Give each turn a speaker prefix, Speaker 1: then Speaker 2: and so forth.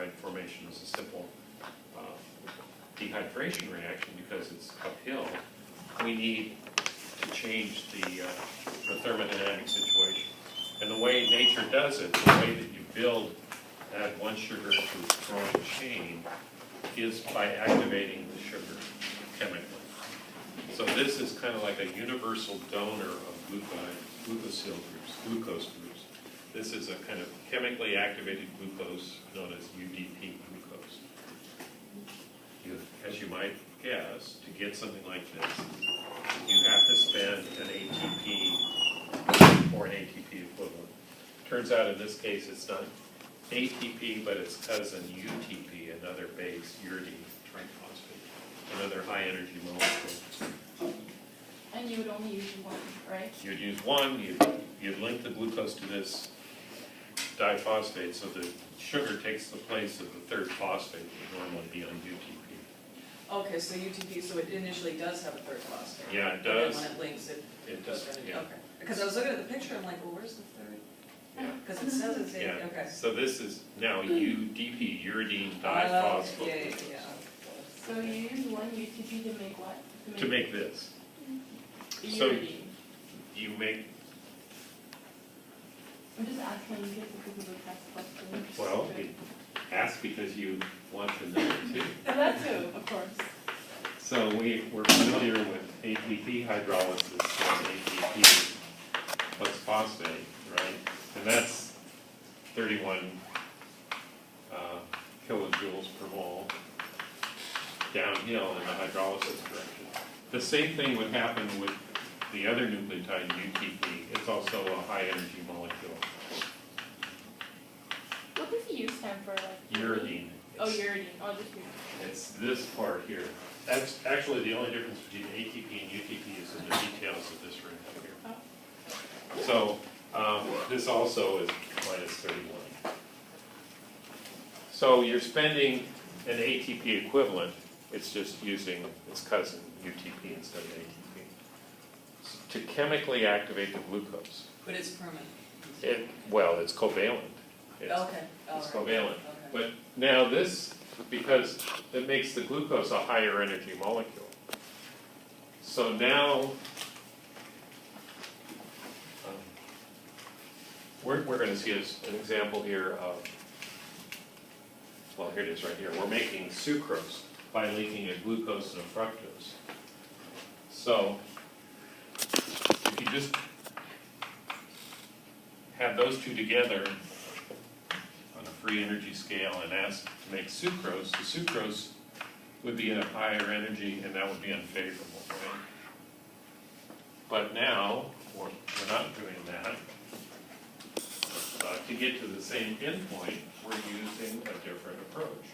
Speaker 1: triglyceride formation is a simple dehydration reaction because it's uphill. We need to change the thermodynamic situation. And the way nature does it, the way that you add one sugar to its growing chain, is by activating the sugar chemically. So this is kind of like a universal donor of glucose groups. This is a kind of chemically activated glucose known as UDP glucose. As you might guess, to get something like this, you have to spend an ATP or an ATP equivalent. Turns out in this case it's not ATP, but its cousin UTP, another base, uridine triphosphate, another high energy molecule.
Speaker 2: And you would only use one, right?
Speaker 1: You'd use one, you'd link the glucose to this diphosphate, so the sugar takes the place of the third phosphate that would normally be on UTP.
Speaker 3: Okay, so UTP, so it initially does have a third phosphate.
Speaker 1: Yeah, it does.
Speaker 3: And then when it links, it
Speaker 1: does, yeah.
Speaker 3: Okay. Because I was looking at the picture, I'm like, well, where's the third?
Speaker 1: Yeah.
Speaker 3: Because it says it's
Speaker 1: Yeah.
Speaker 3: okay.
Speaker 1: So this is now UDP, uridine
Speaker 3: Yeah,
Speaker 1: diphosphate.
Speaker 3: yeah.
Speaker 2: So you use one UTP to make what?
Speaker 1: To make this.
Speaker 2: uridine.
Speaker 1: So you make,
Speaker 2: I'm just asking in case people would ask questions.
Speaker 1: well, you ask because you want to know too.
Speaker 2: And that too, of course.
Speaker 1: So we're familiar with ATP hydrolysis and ATP plus phosphate, right? And that's 31 kilojoules per mole downhill in the hydrolysis direction. The same thing would happen with the other nucleotide, UTP. It's also a high energy molecule.
Speaker 2: What does the U stand for? Like
Speaker 1: Uridine.
Speaker 2: Oh, uridine. Oh, just uridine.
Speaker 1: It's this part here. That's actually the only difference between ATP and UTP is in the details of this ring up here.
Speaker 2: Oh.
Speaker 1: So this also is minus 31. So you're spending an ATP equivalent. It's just using its cousin UTP instead of ATP to chemically activate the glucose.
Speaker 3: But it's permanent.
Speaker 1: Well, it's covalent. It's covalent.
Speaker 3: Okay.
Speaker 1: But now this, because it makes the glucose a higher energy molecule. So now we're going to see as an example here of, well, here it is right here. We're making sucrose by linking a glucose and a fructose. So if you just have those two together on a free energy scale and ask to make sucrose, the sucrose would be at a higher energy and that would be unfavorable, right? But now, we're not doing that. To get to the same endpoint, we're using a different approach.